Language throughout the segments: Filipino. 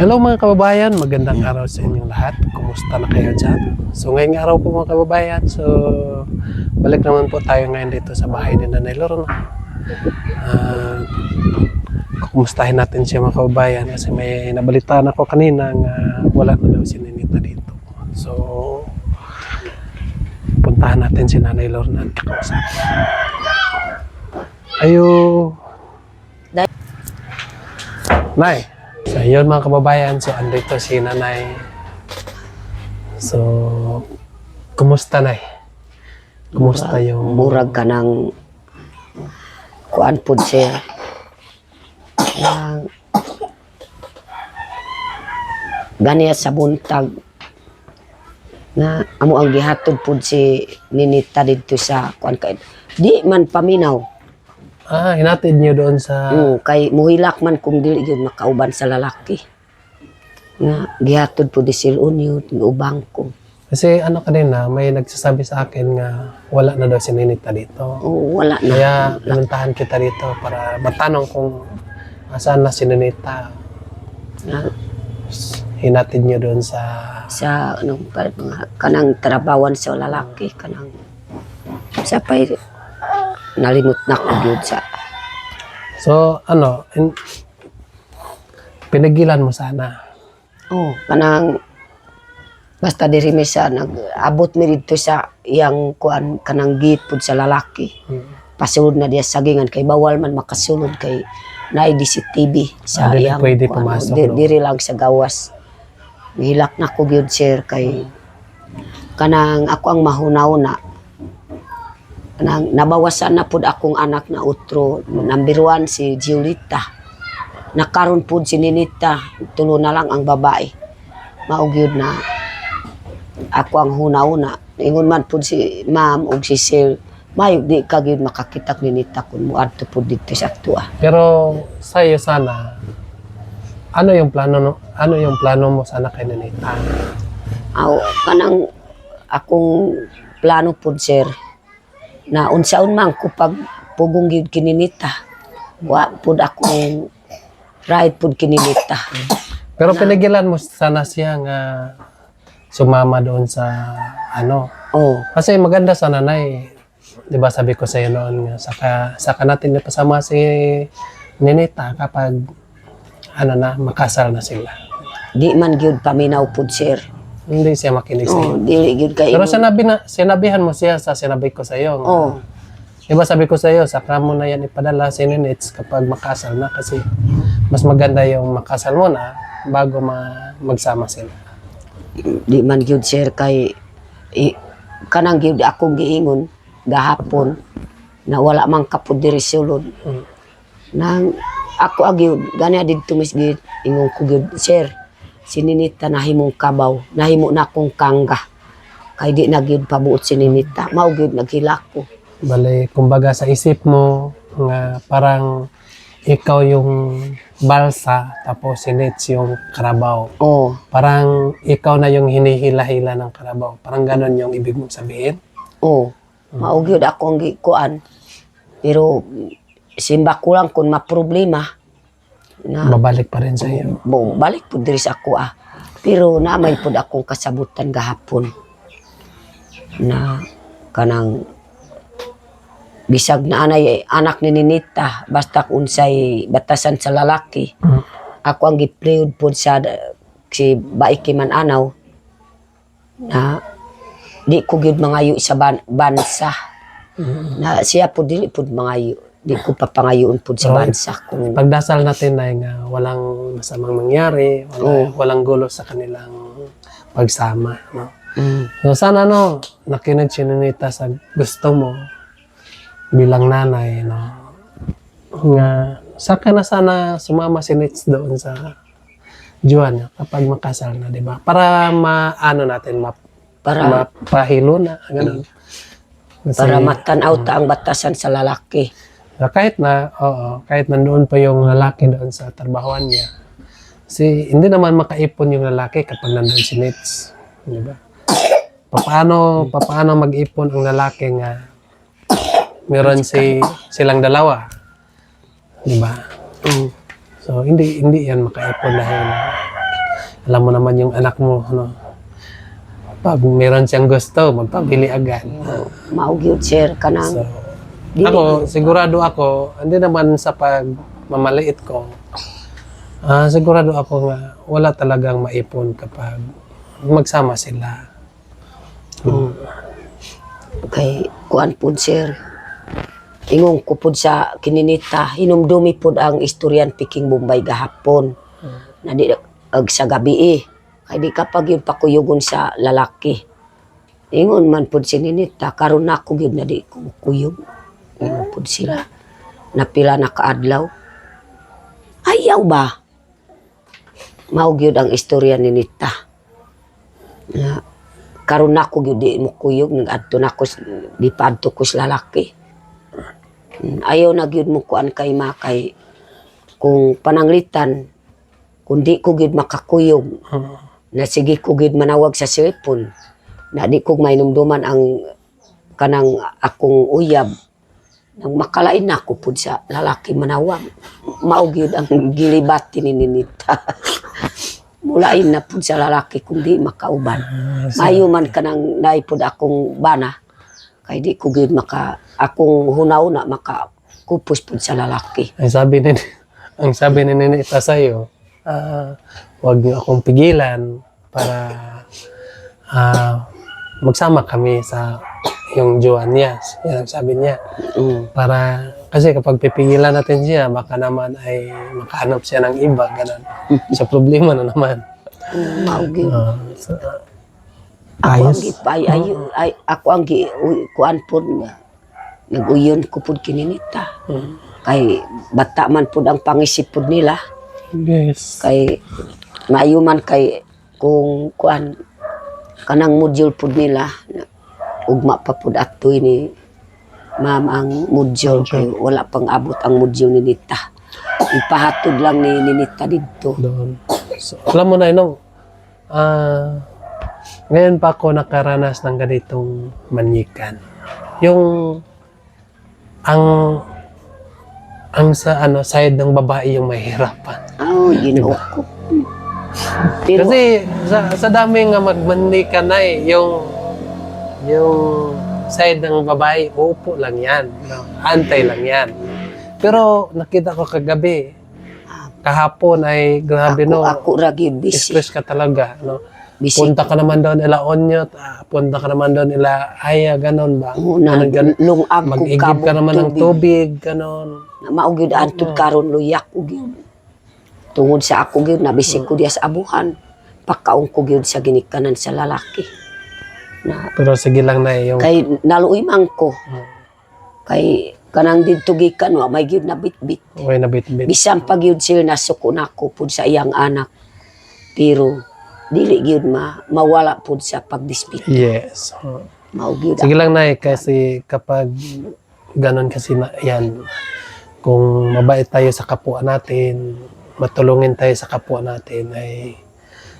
Hello mga kababayan, magandang araw sa inyong lahat. Kumusta na kayo dyan? So ngayong araw po mga kababayan, so balik naman po tayo ngayon dito sa bahay ni Nanay Lorna. Kumustahin natin siya mga kababayan kasi may nabalitaan ako kanina na wala na daw si Ninita dito. So puntahan natin si Nanay Lorna at kakausap. Ayo. Nay. So yun mga kababayan, so andito si Nanay. So kumusta Nay? Kumusta yung murag ka ng kuan po siya ng ganiya sa buntag na amo ang gihatod po si Ninita dito sa kuan kay di man paminaw. hinatid niyo doon sa Kay muhilak man kung dili yun makauban sa lalaki nga gihatod po di silon yun ubang ko. kasi ano kanina may nagsasabi sa akin nga wala na daw si Ninita dito. Wala na. Kaya pinuntahan kita dito para matanong kung asan na si Ninita. Hinatid niyo doon sa anong kanang trabawan sa lalaki kanang sa pay nalimot na ko gyud sa so ano pinagilan mo sana. kanang basta diri mi sa nag-abot mi dito sa iyang kuan kanang gate pud sa lalaki. Pasulod na diya sagingan kay bawal man makasulod kay naay CCTV sa dili iyang pwede kuan, pumasok, no? diri lang sa gawas. Hilak na ko gyud sir kay kanang ako ang mahunaw na nabawasan na pud akong anak na utro. Number 1 si Giolita. Nakaron pud si Ninita, tulo na lang ang babae. Maugyod na ako ang hunaw na. Ingon man pud si ma'am og si sir, mayog di ka gyud makakita ni Ninita kun moadto pud dito sa tuwa. Pero sa iyo sana ano yung plano mo sana kay Ninita? Kanang akong plano pud sir na unsaon man ko pag pugong gyud kininita. Wa pud akong right pud kininita. Pero pinigilan mo sana siya nga sumama doon sa ano. Kasi maganda sa nanay. 'Di ba sabi ko sa iyo noon nga saka natin ipasama si Ninita kapag ano na makasal na sila. Di man gyud paminaw pud sir. Hindi siya makinig sa iyo. Dili gyud kay. Pero sinabihan mo siya sa sinabi ko sa iyo. Diba sabi ko sa iyo, saka mo na yan ipadala si Ninits kapag makasal na kasi mas maganda yung makasal mo na bago magsama sila. Di man gyud sir kay kanang gyud akong giingon gahapon na wala man kapud diri sulod. Nang ako agyud gani didto mis gyud ingon ko gyud sir. Si Ninita nahimong kabaw, nahimo na akong kangga. Kay di na gyud pabuot si Ninita, mao gyud naghilak ko. Bale, kumbaga sa isip mo nga parang ikaw yung balsa tapos si Nits yung karabaw. Parang ikaw na yung hinihila-hila ng karabaw. Parang ganon yung ibig mong sabihin. Mao gyud ako ang gikuan. Pero simba ko lang kung maproblema na babalik pa rin sa iyo. Balik po diri sa ako Pero namay po akong kasabutan gahapon na kanang bisag na anay anak ni Ninita basta unsay batasan sa lalaki. Ako ang giprayod po sa si Baiki man anaw na di ko gyud mangayo sa bansa. Na siya po dili po mangayo. Di ko papangayoon po sa bansa. Pagdasal natin na nga walang masamang mangyari, walang gulo sa kanilang pagsama. No? So sana nakinig si Ninita sa gusto mo bilang nanay. No? Nga, saka na sana sumama si Nits doon sa Juan kapag makasal na, di ba? Para natin, mapahilo na. Ganun. Kasi, para matanaw ta ang batasan sa lalaki. Kahit nandoon pa yung lalaki doon sa trabahoan niya. Kasi hindi naman makaipon yung lalaki kapag nandoon si Nits. Di ba? Paano mag-ipon ang lalaki nga meron silang dalawa. Di ba? So, hindi yan makaipon dahil alam mo naman yung anak mo, no? Pag meron siyang gusto, magpabili agad. Mao gyud sir kanang So, dili ako, sigurado ako, hindi naman sa pagmamaliit ko, sigurado ako nga wala talagang maipon kapag magsama sila. kay kuan pud sir. Ingong ko pud sa kininita, hinumdumi pud ang istoryan Peking Bombay gahapon. Na di ag sa gabi kay di kapag yung pakuyugon sa lalaki. Ingon man pud si Ninita, karon nako gyud na di ko kuyog. Ingon pud sila. Napila na kaadlaw. Ayaw ba? Mao gyud ang istorya ni Nita. Na karon nako gyud di mo kuyog ngadto nako di padto ko sa lalaki. Ayaw na gyud mo kuan kay makay kung pananglitan kung di ko gyud makakuyog na sige ko gyud manawag sa cellphone na di ko mainumduman ang kanang akong uyab nang makalain na ako pud sa lalaki manawag mao gyud ang gilibati ni Ninita. Mulain na pud sa lalaki kung di makauban. Mayo man kanang naay pud akong bana kay di ko gyud maka akong hunaw-na maka kupos pud sa lalaki. Ang sabi ni Ninita sa'yo, huwag niyo akong pigilan para magsama kami sa yung jowa niya. Yan ang sabi niya. Para, kasi kapag pipigilan natin siya, baka naman ay makahanap siya ng iba. Ganun. Sa problema na naman. Maugi. So, Ako ang ayos. ako ang kuan pud nga naguyon ko pud kininita. Kay bata man pud ang pangisip pud nila. Yes. Kay maayo man kay kung kuan kanang module pud nila ugma pa pud atoy ni ma'am ang module kay wala pang abot ang module ni Nita. Ipahatod lang ni Nita dito. Doon. So, alam mo na, ngayon pa ako nakaranas ng ganitong manyikan. Yung ang sa side ng babae yung mahirapan. Oh, Ginoo ko. Pero Kasi sa dami nga magmanlikan na yung side ng babae, uupo lang yan. No? Antay lang yan. Pero nakita ko kagabi, kahapon ay grabe ako ra gyud busy. stress ka talaga. No? Busy. Punta ka naman doon ila Onyot, punta ka naman doon ila Aya, ganon ba? Una, lungag ko Mag-igib ka naman ng tubig, ganon. Mao gyud antud karon luyak ko gyud. Tungod sa ako gyud nabisig ko diya sa abuhan. Pagkaon ko gyud sa ginikanan sa lalaki. Na Pero sige lang na yung kay naluoy man ko. Kay kanang didto gikan wa may gyud na bitbit. okay na bit-bit. Bisan pa gyud sila nasuko nako pud sa iyang anak. Pero dili gyud mawala pud sa pagdispit. Yes. Mao gyud. Sige lang na kasi kapag ganon kasi yan, kung mabait tayo sa kapwa natin, matulungin tayo sa kapwa natin, ay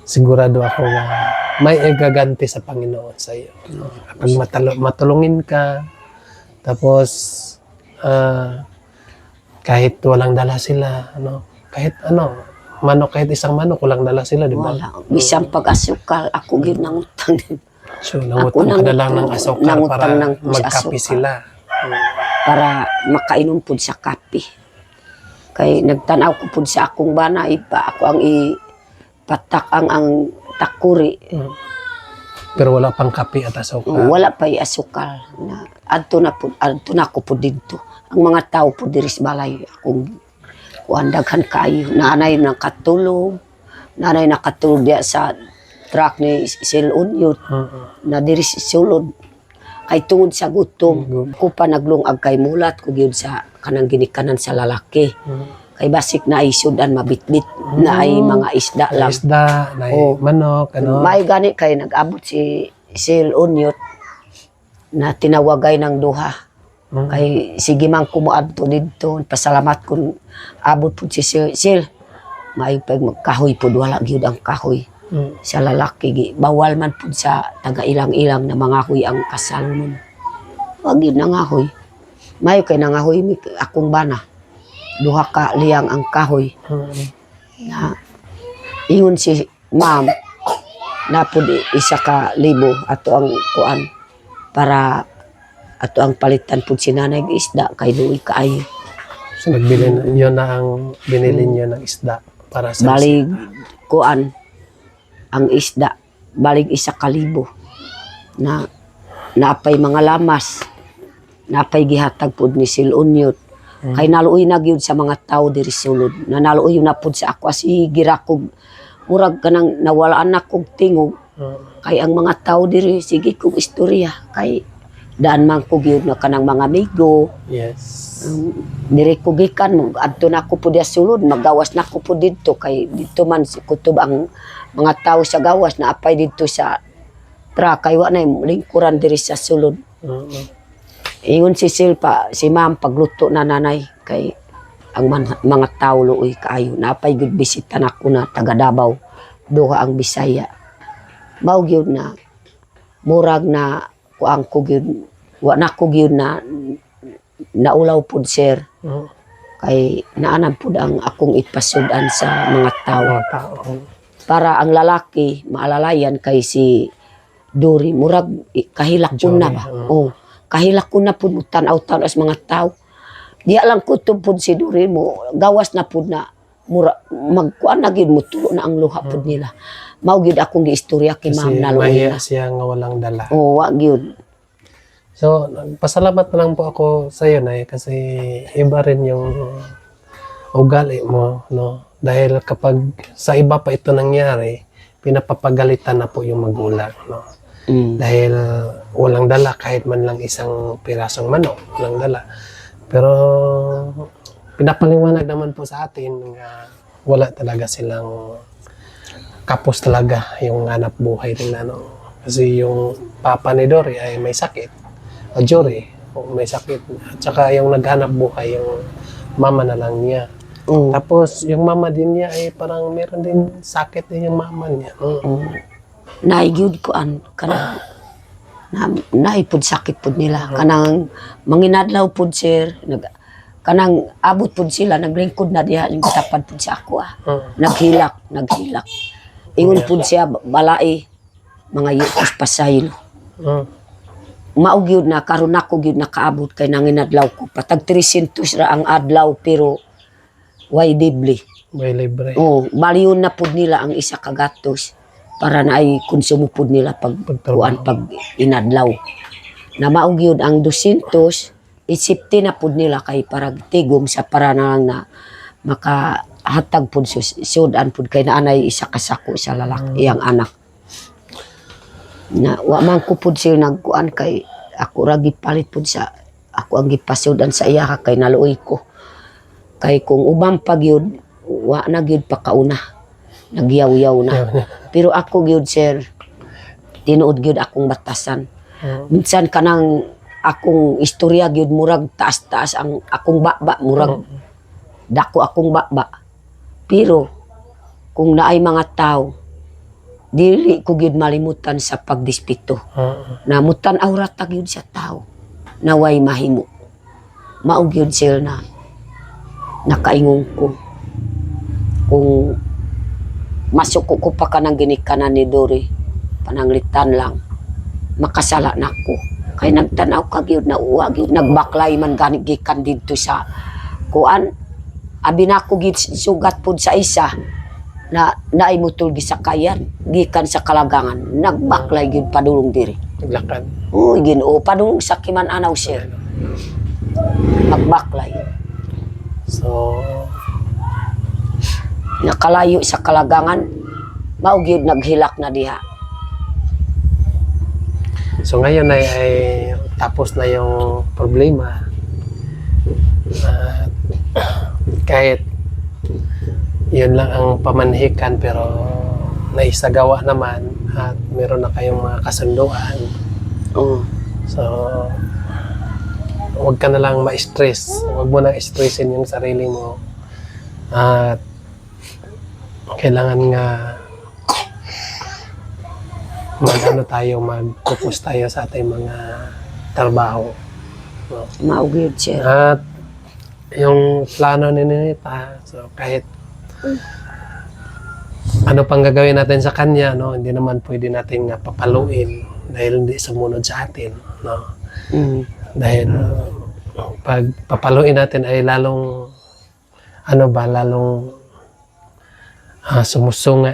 sigurado ako na may igaganti sa Panginoon sa iyo. No? Kapag matulungin ka, tapos kahit walang dala sila, kahit kahit isang manok, walang dala sila, di ba? Wala. Bisan pag-asukal, ako gyud nangutang. So, nangutang ka na lang ng asukal para nangutang ng magkape asukal. sila. Para makainom pud sa kape. Kay nagtanaw ko pud sa akong bana, iba ako ang ipatak ang takuri. Pero wala pang kape at asukal. Wala pa asukal. Na, adto na ko pud dito. Ang mga tao pud diri sa balay, akong kuandaghan kayo. Nanay nakatulog. Nanay nakatulog diya sa truck ni Silon yun. Na diri sa sulod. Kay tungod sa gutom. Ko pa naglungag kay mulat ko gyud sa kanang ginikanan sa lalaki. Kay basik na ay sudan mabitbit na ay mga isda lang. Isda, na manok, May gani kay nag-abot si Silon yun na tinawagay ng duha. Kay sige man kumuadto dito, pasalamat kung abot pud si Sil. May pag magkahoy pud wala gyud ang kahoy. Sa lalaki bawal man pud sa taga ilang-ilang na mangahoy ang kasalunon. Wag gyud nangahoy. May kay nangahoy mi akong bana. Duha ka liyang ang kahoy. Na ingon si ma'am, napod isa ka libo ato ang kuan para ato ang palitan pud si nanay nga isda kay luoy kaayo. So nagbili na, yun na ang binili niyo ng isda para sa Balig kuan ang isda balig isa ka libo na napay mga lamas napay gihatag pud ni Silunyot kay naluoy na gyud sa mga tao diri sulod na naluoy na pud sa ako asi girakog murag kanang nawalaan na kog tingog kay ang mga tao diri sige kog istorya kay daan man ko gyud na kanang mga amigo. Yes. Diri ko gikan mo adto na ko pud sa sulod magawas na ko pud didto kay dito man si kutob ang mga tao sa gawas na apay didto sa tra kay wa na lingkuran diri sa sulod. Ingon si Silpa si ma'am pagluto na nanay kay ang mga tao luoy kaayo napay gud bisita nako na taga Davao duha ang Bisaya mao gyud na murag na kuang ko gyud wa na ko gyud na naulaw pud sir kay naanam pud ang akong ipasudan sa mga tao para ang lalaki maalalayan kay si Dori murag kahilak ko na ba kahilak ko na pud tan-aw as mga tao. Di lang kutob pud si Dori mo gawas na pud na mura magkuan na gid mo tulo na ang luha pud nila. Mao gid akong giistorya kay ma'am na mahiya siya nga walang dala. wa gyud. So, pasalamat na lang po ako sa iyo na kasi iba rin yung ugali mo, no? Dahil kapag sa iba pa ito nangyari, pinapapagalitan na po yung magulang, no? Dahil walang dala kahit man lang isang pirasong manok, walang dala. Pero pinapaliwanag naman po sa atin na wala talaga silang kapos talaga yung hanap buhay nila, no? Kasi yung papa ni Dory ay may sakit. Jory, may sakit. At saka yung naghanap buhay, yung mama na lang niya. Tapos yung mama din niya ay parang meron din sakit din yung mama niya. Naigyud ko kanang naipod sakit pud nila kanang manginadlaw pud sir kanang abot pud sila naglingkod na diha yung katapad pud sa ako naghilak ingon pud siya balai mga yukos pasaylo mao gyud na karon ako gyud nakaabot kay nanginadlaw ko patag 300 ra ang adlaw pero way dibli may libre. baliyon na pud nila ang isa ka gatos para na ay konsumo pud nila pag inadlaw na mao gyud ang 200 isipti na pud nila kay para tigom sa para na lang na makahatag pud sudan pud kay naanay isa ka sako sa lalaki iyang anak na wa man ko pud sila nagkuan kay ako ra gipalit pud sa ako ang gipasudan sa iya kay naluoy ko kay kung ubang pag yun wa na gyud pa kauna nagyaw-yaw na pero ako gyud sir tinuod gyud akong batasan minsan kanang akong istorya gyud murag taas-taas ang akong baba murag dako akong baba pero kung naay mga tao dili ko gyud malimutan sa pagdispito namutan aura ta gyud sa tao na way mahimo mao gyud sir na nakaingon ko kung masuko ko pa kanang ginikanan ni Dory pananglitan lang makasala na ko kay nagtanaw ka gyud na uwa gyud nagbaklay man gani gikan didto sa kuan abi na ko gid sugat pud sa isa na naimutol gisakayan gikan sa kalagangan nagbaklay gyud padulong diri Naglakad. Ginoo padulong sa kiman anaw sir magbaklay So nakalayo sa kalagangan mao gyud naghilak na diha. So ngayon ay tapos na yung problema. Kahit yun lang ang pamanhikan pero naisagawa naman at meron na kayong mga kasunduan. So huwag ka na lang ma-stress. Huwag mo na stressin yung sarili mo. At kailangan nga mag-focus tayo sa ating mga trabaho. No? Mao gyud sir. At yung plano ni Ninita, so kahit ano pang gagawin natin sa kanya, no? Hindi naman pwede natin nga papaluin dahil hindi sumunod sa atin, no? Mm. Dahil pag papaluin natin ay lalong lalong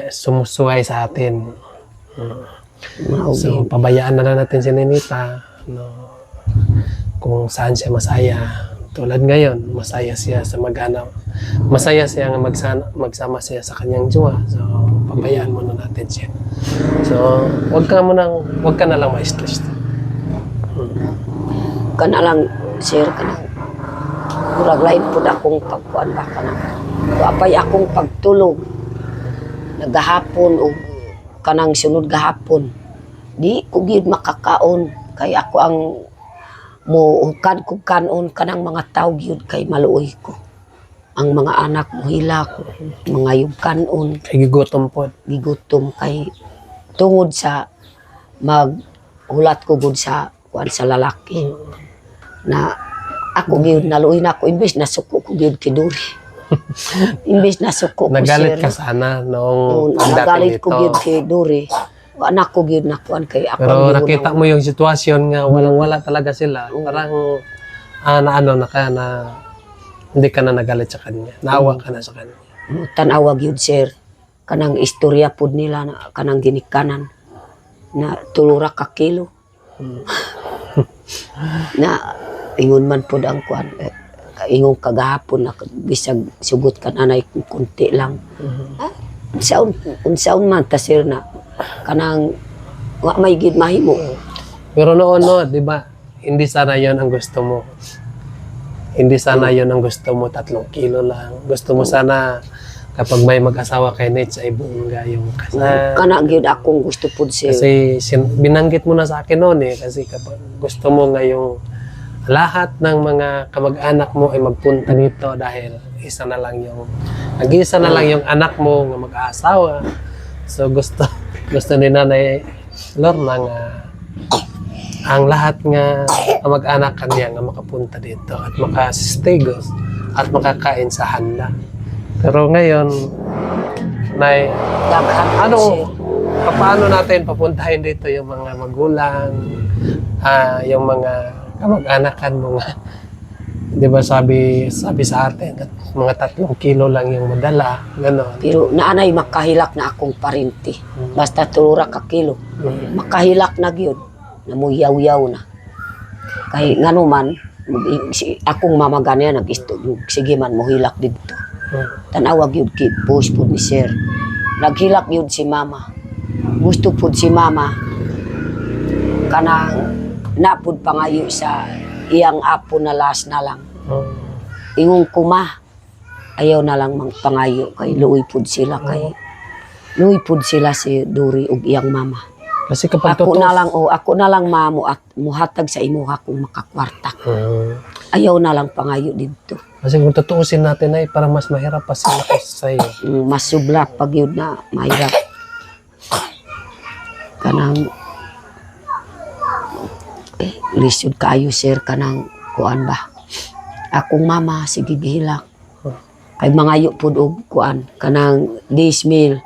sumusuway sa atin. So, pabayaan na lang natin si Ninita, no? Kung saan siya masaya. Tulad ngayon, masaya siya sa masaya siya nga magsama siya sa kanyang jowa. So, pabayaan muna natin siya. So, wag ka na lang ma-stress. Kana lang, sir, kana. Murag lain po akong pagkuan ba kana. Wapay akong pagtulog. Nagahapon o kanang sunod gahapon. Di ko gyud makakaon kay ako ang muukad ko kanon kanang mga tao gyud kay maluoy ko. Ang mga anak mo hilak, mga yugkanon, Kay gigutom po. gigutom kay tungod sa maghulat ko gud sa kuan sa lalaki na ako gyud naluoy na ako imbes na suko ko gyud kiduri. Imbes na suko ko Nagalit sir. ka sana noong Nagalit pagdating ko nito. gyud kay Duri. Anak ko gyud na kuan kay ako. Pero ang gyud nakita ang- mo yung sitwasyon nga walang-wala talaga sila. Parang hindi ka na nagalit sa kanya. Naawa ka na sa kanya. Tanawa gyud sir. Kanang istorya pud nila na kanang ginikanan na tulura ka kilo. Na ingon man pud ang kuan. Ingon kagahapon na bisag sugot ka nanay kung kunti lang. Unsaon man ta sir na kanang wa may gid mahimo. Pero noon, no, di ba, hindi sana yon ang gusto mo. Hindi sana yon ang gusto mo, 3 kilo lang. Gusto mo sana kapag may mag-asawa kay Nate sa ibungga yung kasal. Kana gyud akong gusto pud sir. Kasi binanggit mo na sa akin noon kasi kapag gusto mo ngayong lahat ng mga kamag-anak mo ay magpunta dito dahil nag-iisa na lang yung anak mo nga mag-aasawa. So gusto ni Nanay Lorna nga ang lahat nga kamag-anak kanya nga makapunta dito at makasistigos at makakain sa handa. Pero ngayon, Nay, Daghan pud, ano, sir. paano natin papuntahin dito yung mga magulang, yung mga kamag-anakan mo nga. Di ba sabi sa atin, mga 3 kilo lang yung madala, gano'n. Pero naanay makahilak na akong parinti. Basta tulura ka kilo. Makahilak na gyud. Namuyaw-yaw na. Kay ngano man, akong mama ganyan sige man mohilak dito. Tanawa gyud kay push pud ni sir. Naghilak gyud si mama. Gusto pud si mama kanang napud pangayo sa iyang apo na last na lang. Ingong kuma ayaw na lang mang pangayo kay luoy pud sila si Duri ug iyang mama. Kasi kapag Ako na lang mamo at muhatag sa imuha kung makakwarta. Ayaw na lang pangayo dito. Kasi kung tutuusin natin ay parang mas mahirap pa sila sa iyo. Mas subla pag yun na mahirap. Kanang lisod kayo sir kanang kuan ba. Akong mama sige gihilak. Kay mangayo pud og kuan kanang dismil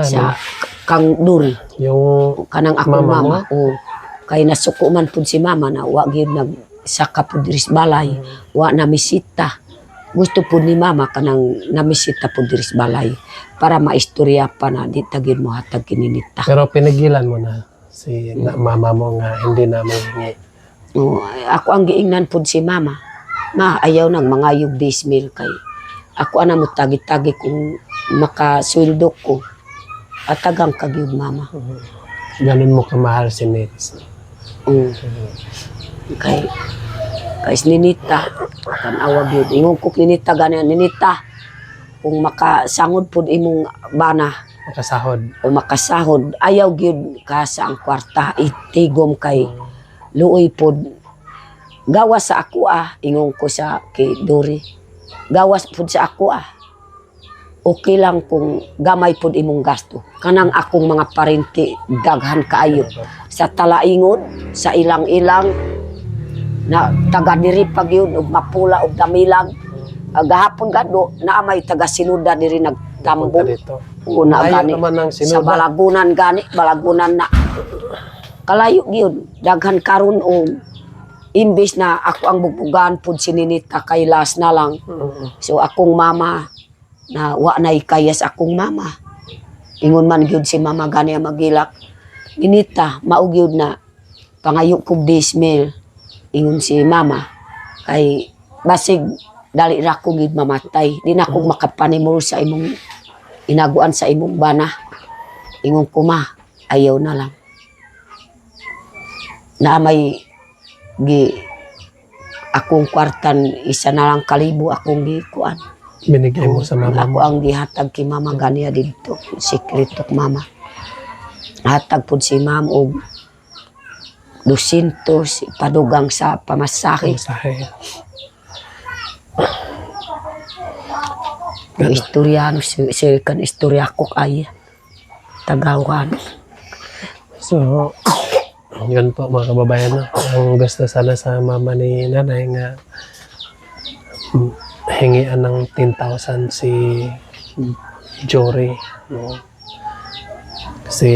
sa kang Duri. Yung Kanang akong Mama mo? mama. Oo. Kay nasuko man pud si mama na wa gyud nagsaka pud diri sa balay. Wa na misita. Gusto pud ni mama kanang namisita pud diri sa balay para maistorya pa na di tagid mo hatag kininita. pero pinigilan mo na si mama mo nga hindi na manghingi. Oo, ako ang giingnan pud si mama. Ma ayaw nang mangayog dismil kay ako ana mo tagi-tagi kung makasweldo ko. Atagang kagyud mama. Ganun mo kamahal si Nate. Kay Ninita tanawa gyud ingon ko Ninita ganyan Ninita kung makasangod pud imong bana Makasahod. o makasahod ayaw gyud ka sa ang kwarta itigom kay luoy pud gawas sa ako ingon ko sa kay Dori gawas pud sa ako okay lang kung gamay pud imong gasto kanang akong mga parente daghan kaayo sa talaingon sa ilang-ilang na taga diri pag yun og mapula og damilag gahapon gado na may taga sinuda diri Punta nagtambo dito. Una Ayaw gani naman ng sa sinuba. balagunan na kalayo gyud daghan karon og imbis na ako ang bugbugan pud si Ninita kay last na lang. So akong mama na wa nay kaya sa akong mama. Ingon man gyud si mama gani ang magilak. Ninita mao gyud na pangayo kog dismil. Ingon si mama kay basig dali ra ko gid mamatay. Di na ko makapanimul sa imong inaguan sa imong bana. Ingon ko ma, ayaw na lang. Na may akong kwartan isa na lang kalibo akong gikuan. Binigay mo sa mama Ako mo. ang gihatag kay mama ganiya dito. Sekreto mama. Hatag pud si ma'am og 200 padugang sa pamasahe. Masahe. Ang istoryano kan istorya ko kay Tagawan. So, yun po mga kababayan. No? Ang gusto sana sa mama ni nanay nga hingian ng 10,000 si Jory. No? Kasi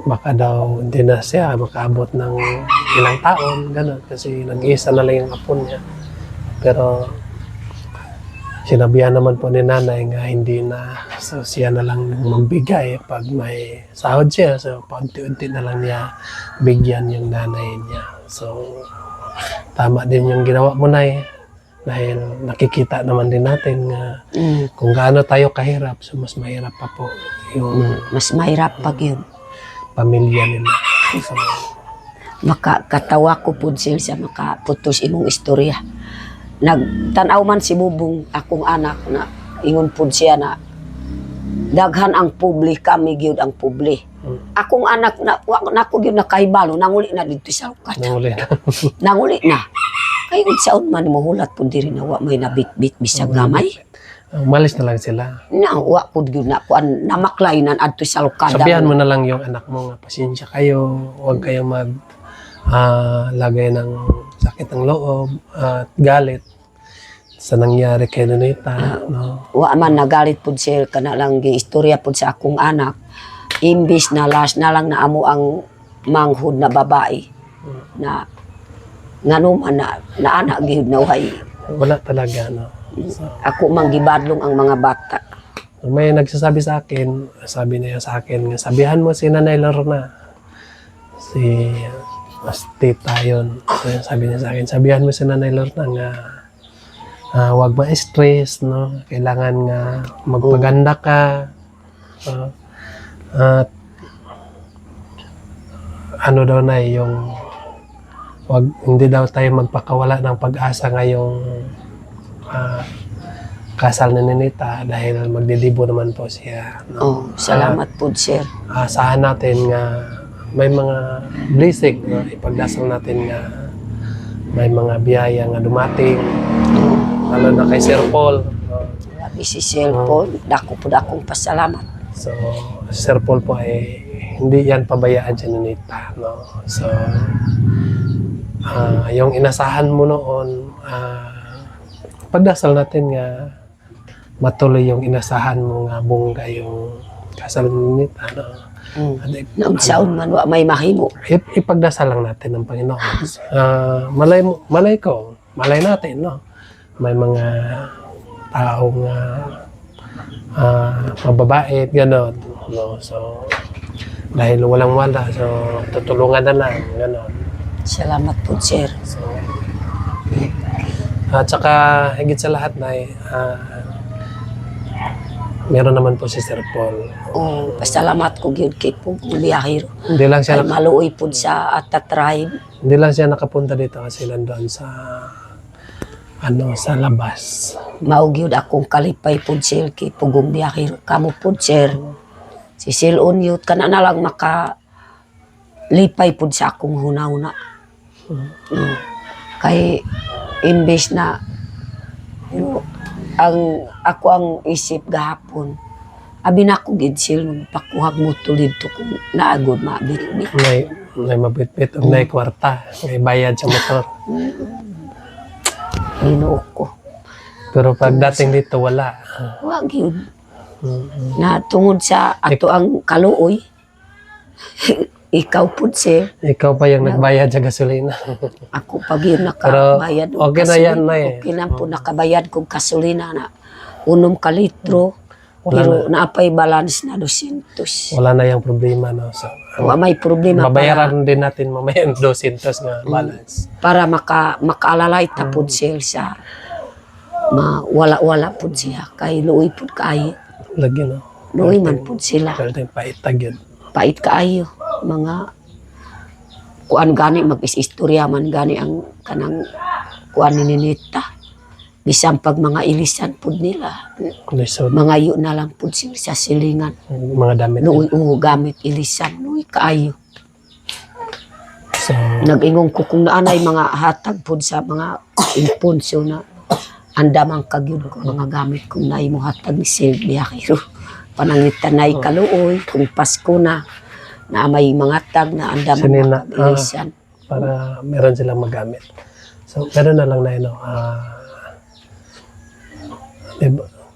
baka daw hindi na siya makaabot ng ilang taon. Ganun. Kasi nag-iisa na lang yung apo niya. Pero sinabihan naman po ni nanay nga hindi na, so siya na lang mambigay pag may sahod siya, so paunti-unti na lang niya bigyan yung nanay niya. So tama din yung ginawa mo na dahil nakikita naman din natin nga kung gaano tayo kahirap, so mas mahirap pa po yung Mas mahirap pag yun. pamilya nila. So, Makakatawa ko pud siya sa makaputos imong istorya. Nagtanaw man si Bubong akong anak na ingon pud siya na daghan ang publi kami gyud ang publi. Akong anak na ko gyud nakahibalo nanguli na dito sa ukat. nanguli na. Nanguli na. Kay unsaon man mahulat pud diri na wa may nabitbit bisag gamay. Umalis na lang sila. Na wa pud gyud na kuan namaklainan adto sa ukada. Sabihan mo na lang yung anak mo nga pasensya kayo, huwag kayong lagay ng sakit ng loob at galit sa nangyari kay Ninita, no? Wa man nagalit pud siya kana lang giistorya pud sa akong anak. Imbis na last na lang na amo ang manghud na babae na ngano man na anak gyud na way. Wala talaga, no? So, Ako mang gibadlong ang mga bata. may nagsasabi sa akin, sabi niya sa akin, nga, sabihan mo si Nanay Lorna. Si tita yun. So, sabi niya sa akin, sabihan mo si Nanay Lorna nga huwag ma-stress, no? Kailangan nga magpaganda ka. At ano daw na yung hindi daw tayo magpakawala ng pag-asa ngayong kasal ni Ninita dahil magdilibo naman po siya. No? Oh, salamat pud sir. Asahan natin nga may mga blessing, no? Ipagdasal natin nga may mga biyaya nga dumating, lalo na kay Sir Paul. No? Grabe si Sir Paul, dako pud akong pasalamat. So, Sir Paul po ay hindi yan pabayaan si Ninita. No? So, yung inasahan mo noon, pagdasal natin nga matuloy yung inasahan mo nga bongga yung kasal ni Ninita. No? Naunsaon man wa may mahimo. Ipagdasal lang natin ng Panginoon. Malay natin, no? May mga taong mababait, gano'n. No? So, dahil walang-wala, so tutulungan na lang, gano'n. Salamat pud sir. So, at saka higit sa lahat na meron naman po si Sir Paul. Oh, pasalamat ko gyud kay Pugong Biyahero. Hindi lang siya Ay maluoy pud sa Atatribe. Hindi lang siya nakapunta dito kasi nandoon sa sa labas. Mao gyud akong kalipay pud sir kay Pugong Biyahero. Kamo pud sir. Si Sil Unyot kana na lang maka lipay pud sa akong hunahuna. Kay imbes na ako ang isip gahapon. Abi na ko gid sil pakuhag mo tulid to kung naagod mabit-bit. May mabit-bit o may kwarta. May bayad sa motor. Linuok ko. Pero pag dating dito, wala. Wa gyud. Na tungod sa ato ang kaluoy, ikaw po sir, Ikaw pa yung nagbayad sa gasolina. ako pag yun Pero nakabayad. og okay na yan na eh. Okay na po nakabayad kong kasulina na 1 ka litro. Wala Pero naapay balance na 200. Wala na yung problema, no? So, Wa may problema babayaran din natin mamaya yung 200 nga balance. para makaalalay tapod sir sa wala-wala po siya. Kay luoy po kaayo. Lagi, no? Luoy man po sila. Pero yung paitag yun. Pait kaayo. Mga kuan gani mag-istorya man gani ang kanang kuan ni Ninita. Bisan pag mga ilisan pud nila. Lisod. Mga yu na lang pud sila sa silingan. Mga damit. Luoy gamit ilisan. Luoy kaayo. So, Nag-ingong ko kung naanay mga hatag pud sa mga impunso na andamang kagyud ko mga gamit kung naay mo hatag ni Silvia Kiro. Panangitan na kaluoy kung Pasko na may mga tag na andamang Sinina, ilisan. para meron silang magamit. So, meron na lang na yun, no?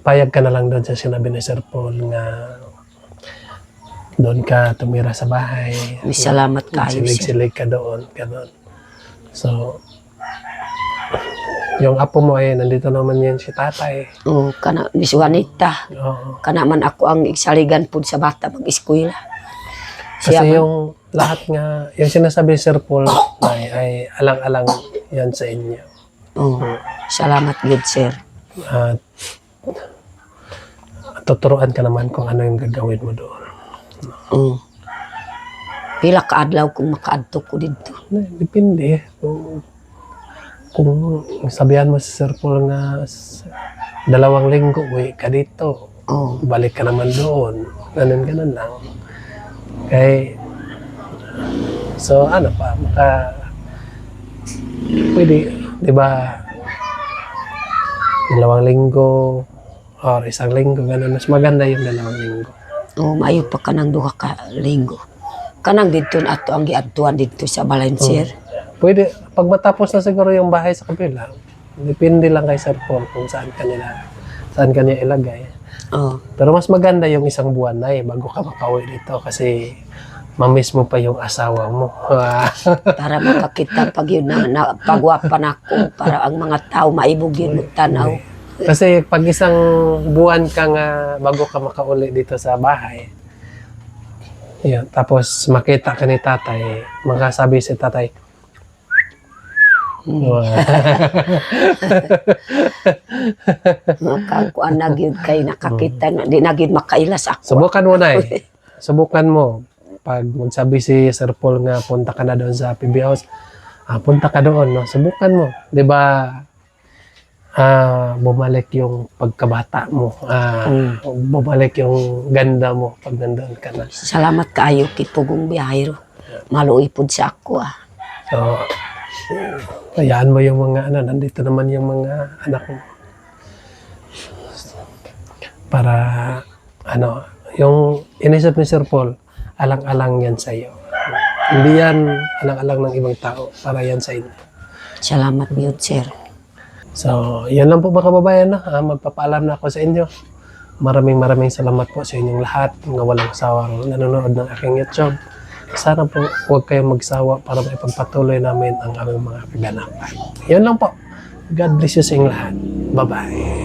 Payag ka na lang doon sa sinabi ni Sir Paul nga doon ka tumira sa bahay. May salamat kayo sir. Silig-silig ka doon. So, yung apo mo ay nandito naman yan si tatay. Oh, kana Miss Juanita. Oo. Kana man ako ang igsaligan pud sa bata mag-eskwela. Kasi man- yung lahat nga, yung sinasabi ni Sir Paul ay alang-alang yan sa inyo. Oh, salamat gid sir. At tuturuan ka naman kung ano yung gagawin mo doon. Oh. Pila ka adlaw kung makaadto ko dito. Depende. Kung sabihan mo si Sir Paul nga 2 linggo, uwi ka dito. Oh, Balik ka naman doon. Ganun lang. So ano pa, pwede, di ba, 2 linggo or 1 linggo, ganun. Mas maganda yung 2 linggo. oh maayo pa kanang 2 ka linggo. Kanang dito na ato ang giadtuan dito sa Balancer. Pwede, pag matapos na siguro yung bahay sa kabila, depende lang kay Sir Paul kung saan kanya ilagay. Oh, Pero mas maganda yung 1 buwan na bago ka makauwi dito kasi mamiss mo pa yung asawa mo. para makakita pag yun na pagwapan ako para ang mga tao maibog yun tanaw. Kasi pag 1 buwan ka nga bago ka makauli dito sa bahay, yun, tapos makita ka ni tatay, makasabi si tatay, Makakuan na gyud kay nakakita na di na gyud makailas ako. Subukan mo na Subukan mo. Pag magsabi si Sir Paul nga punta ka na doon sa PB House, punta ka doon, no? Subukan mo. 'Di ba? Bumalik yung pagkabata mo. Bumalik yung ganda mo pag nandoon ka na. Salamat kaayo kay Pugong Biyahero. Maluoy pud sa ako ah. So, hayaan mo yung mga nandito naman yung mga anak mo. Para, yung inisip ni Sir Paul, alang-alang yan sa iyo. Hindi yan alang-alang ng ibang tao, para yan sa inyo. Salamat gyud sir. So, yan lang po mga kababayan. Magpapaalam na ako sa inyo. Maraming salamat po sa inyong lahat, mga walang sawang nanonood ng aking YouTube. Sana po huwag kayong magsawa para maipagpatuloy namin ang aming mga kaganapan. Yan lang po. God bless you sa inyong lahat. Bye-bye.